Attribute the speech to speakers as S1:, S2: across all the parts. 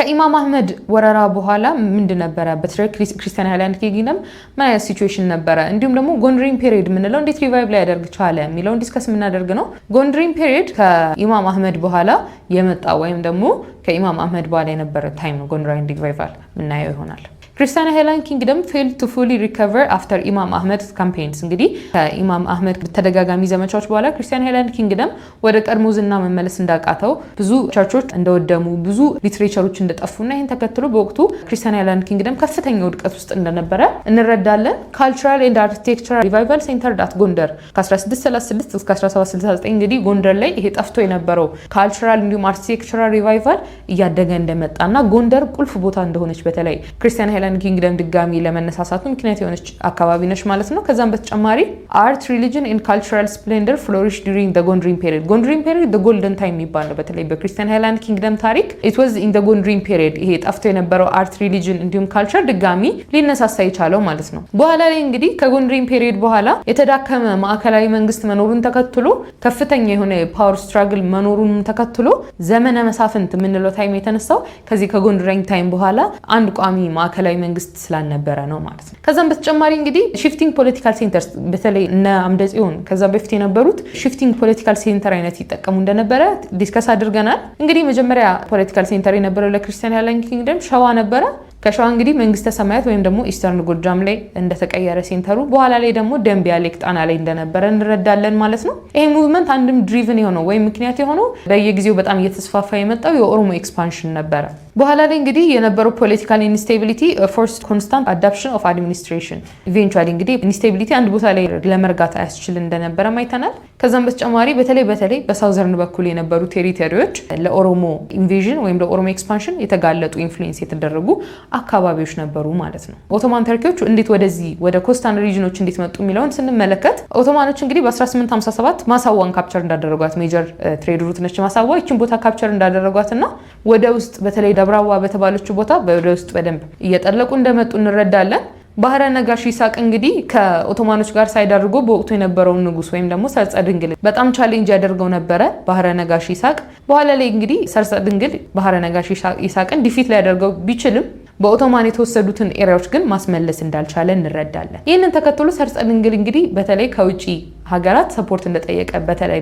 S1: ከኢማም አህመድ ወረራ በኋላ ምንድን ነበረ በትሬ ክርስቲያን ሃይላንድ ኪንግደም ምን አይነት ሲቹዌሽን ነበረ እንዲሁም ደግሞ ጎንድሪን ፔሪድ ምንለው እንዴት ሪቫይቭ ላይ ያደርግ ቻለ የሚለውን ዲስከስ ምናደርግ ነው። ጎንድሪን ፔሪድ ከኢማም አህመድ በኋላ የመጣ ወይም ደግሞ ከኢማም አህመድ በኋላ የነበረ ታይም ነው። ጎንድሪን ሪቫይቫል ምናየው ይሆናል። ክርስቲያን ሃይላንድ ኪንግደም failed to fully recover after ኢማም አህመድ campaigns እንግዲህ ከኢማም አህመድ ተደጋጋሚ ዘመቻዎች በኋላ ክርስቲያን ሃይላንድ ኪንግደም ወደ ቀድሞ ዝና መመለስ እንዳቃተው ብዙ ቸርቾች እንደወደሙ ብዙ ሊትሬቸሮች እንደጠፉና ይህን ተከትሎ በወቅቱ ክርስቲያን ሃይላንድ ኪንግደም ከፍተኛ ውድቀት ውስጥ እንደነበረ እንረዳለን። ካልቸራል ኤንድ አርኪቴክቸራል ሪቫይቫል ሴንተር ዳት ጎንደር ከ1636 እስከ 1769 እንግዲህ ጎንደር ላይ ይሄ ጠፍቶ የነበረው ካልቸራል እንዲሁም አርኪቴክቸራል ሪቫይቫል እያደገ እንደመጣና ጎንደር ቁልፍ ቦታ እንደሆነች በተለይ ክርስቲያን ሃይላንድ ኪንግደም ድጋሚ ለመነሳሳቱ ምክንያት የሆነች አካባቢ ነች ማለት ነው። ከዛም በተጨማሪ አርት ሪሊጅን ኤንድ ካልቸራል ስፕሌንደር ፍሎሪሽ ዱሪንግ ዘ ጎንድሪን ፔሪድ ጎንድሪን ፔሪድ ዘ ጎልደን ታይም የሚባል ነው። በተለይ በክርስቲያን ሃይላንድ ኪንግደም ታሪክ ኢት ዋዝ ኢን ዘ ጎንድሪን ፔሪድ ይሄ ጠፍቶ የነበረው አርት ሪሊጅን እንዲሁም ካልቸር ድጋሚ ሊነሳሳ የቻለው ማለት ነው። በኋላ ላይ እንግዲህ ከጎንድሪን ፔሪድ በኋላ የተዳከመ ማዕከላዊ መንግስት መኖሩን ተከትሎ ከፍተኛ የሆነ ፓወር ስትራግል መኖሩን ተከትሎ ዘመነ መሳፍንት የምንለው ታይም የተነሳው ከዚህ ከጎንድሪን ታይም በኋላ አንድ ቋሚ ማዕከላዊ መንግስት ስላልነበረ ነው ማለት ነው። ከዛም በተጨማሪ እንግዲህ ሺፍቲንግ ፖለቲካል ሴንተርስ በተለይ እነ አምደ ጽዮን ከዛም በፊት የነበሩት ሺፍቲንግ ፖለቲካል ሴንተር አይነት ይጠቀሙ እንደነበረ ዲስከስ አድርገናል። እንግዲህ መጀመሪያ ፖለቲካል ሴንተር የነበረው ለክርስቲያን ሃይላንድ ኪንግደም ሸዋ ነበረ። ከሸዋ እንግዲህ መንግስተ ሰማያት ወይም ደግሞ ኢስተርን ጎጃም ላይ እንደተቀየረ ሴንተሩ በኋላ ላይ ደግሞ ደንቢያ ሌክ ጣና ላይ እንደነበረ እንረዳለን ማለት ነው። ይሄ ሙቭመንት አንድም ድሪቭን የሆነው ወይም ምክንያት የሆነው በየጊዜው በጣም እየተስፋፋ የመጣው የኦሮሞ ኤክስፓንሽን ነበረ። በኋላ ላይ እንግዲህ የነበረው ፖለቲካል ኢንስቴቢሊቲ ፎርስድ ኮንስታንት አዳፕሽን ኦፍ አድሚኒስትሬሽን ኢቬንቹዋሊ እንግዲህ ኢንስቴቢሊቲ አንድ ቦታ ላይ ለመርጋት አያስችል እንደነበረ አይተናል። ከዛም በተጨማሪ በተለይ በሳውዘርን በኩል የነበሩ ቴሪቶሪዎች ለኦሮሞ ኢንቬዥን ወይም ለኦሮሞ ኤክስፓንሽን የተጋለጡ ኢንፍሉዌንስ የተደረጉ አካባቢዎች ነበሩ ማለት ነው። ኦቶማን ተርኪዎች እንዴት ወደዚህ ወደ ኮስታን ሪጅኖች እንዴት መጡ የሚለውን ስንመለከት ኦቶማኖች እንግዲህ በ1857 ማሳዋን ካፕቸር እንዳደረጓት ሜጀር ትሬድ ሩት ነች ማሳዋ ይችን ቦታ ካፕቸር እንዳደረጓትና ወደ ውስጥ በተለይ ደብራዋ በተባለችው ቦታ ወደ ውስጥ በደንብ እየጠለቁ እንደመጡ እንረዳለን። ባህረ ነጋሽ ይሳቅ እንግዲህ ከኦቶማኖች ጋር ሳይዳርጎ በወቅቱ የነበረው ንጉስ ወይም ደግሞ ሰርጸ ድንግል በጣም ቻሌንጅ ያደርገው ነበረ ባህረ ነጋሽ ይሳቅ። በኋላ ላይ እንግዲህ ሰርጸ ድንግል ባህረ ነጋሽ ይሳቅን ዲፊት ላይ ያደርገው ቢችልም በኦቶማን የተወሰዱትን ኤሪያዎች ግን ማስመለስ እንዳልቻለ እንረዳለን። ይህንን ተከትሎ ሰርጸ ድንግል እንግዲህ በተለይ ከውጪ ሀገራት ሰፖርት እንደጠየቀ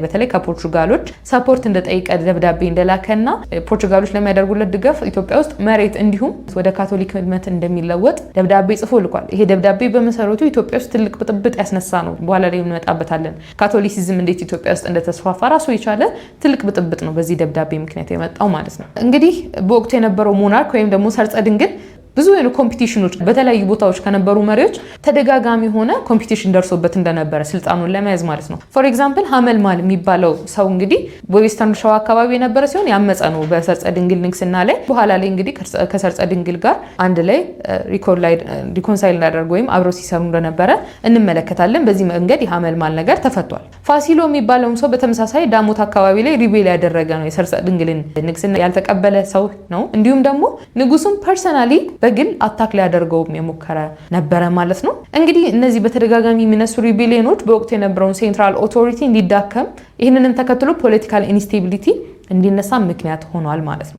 S1: በተለይ ከፖርቹጋሎች ሰፖርት እንደጠየቀ ደብዳቤ እንደላከና ፖርቹጋሎች ለሚያደርጉለት ድጋፍ ኢትዮጵያ ውስጥ መሬት እንዲሁም ወደ ካቶሊክ እምነት እንደሚለወጥ ደብዳቤ ጽፎ ልኳል። ይሄ ደብዳቤ በመሰረቱ ኢትዮጵያ ውስጥ ትልቅ ብጥብጥ ያስነሳ ነው። በኋላ ላይ እንመጣበታለን። ካቶሊሲዝም እንዴት ኢትዮጵያ ውስጥ እንደተስፋፋ ራሱ የቻለ ትልቅ ብጥብጥ ነው በዚህ ደብዳቤ ምክንያት የመጣው ማለት ነው። እንግዲህ በወቅቱ የነበረው ሞናርክ ወይም ደግሞ ሰርጸ ድንግል ብዙ ኮምፒቲሽኖች በተለያዩ ቦታዎች ከነበሩ መሪዎች ተደጋጋሚ ሆነ ኮምፒቲሽን ደርሶበት እንደነበረ ስልጣኑን ለመያዝ ማለት ነው። ፎር ኤግዛምፕል ሀመልማል የሚባለው ሰው እንግዲህ በዌስተርን ሸዋ አካባቢ የነበረ ሲሆን ያመፀ ነው በሰርጸ ድንግል ንግስና ላይ። በኋላ ላይ እንግዲህ ከሰርጸ ድንግል ጋር አንድ ላይ ሪኮንሳይል እንዳደረጉ ወይም አብረው ሲሰሩ እንደነበረ እንመለከታለን። በዚህ መንገድ የሀመልማል ነገር ተፈቷል። ፋሲሎ የሚባለውም ሰው በተመሳሳይ ዳሞት አካባቢ ላይ ሪቤል ያደረገ ነው። የሰርጸ ድንግልን ንግስና ያልተቀበለ ሰው ነው። እንዲሁም ደግሞ ንጉሱም ፐርሰናሊ በግል አታክ ሊያደርገውም የሞከረ ነበረ ማለት ነው። እንግዲህ እነዚህ በተደጋጋሚ የሚነሱ ሪቤሊዮኖች በወቅቱ የነበረውን ሴንትራል ኦቶሪቲ እንዲዳከም ይህንንም ተከትሎ ፖለቲካል ኢንስቴቢሊቲ እንዲነሳ ምክንያት ሆኗል ማለት ነው።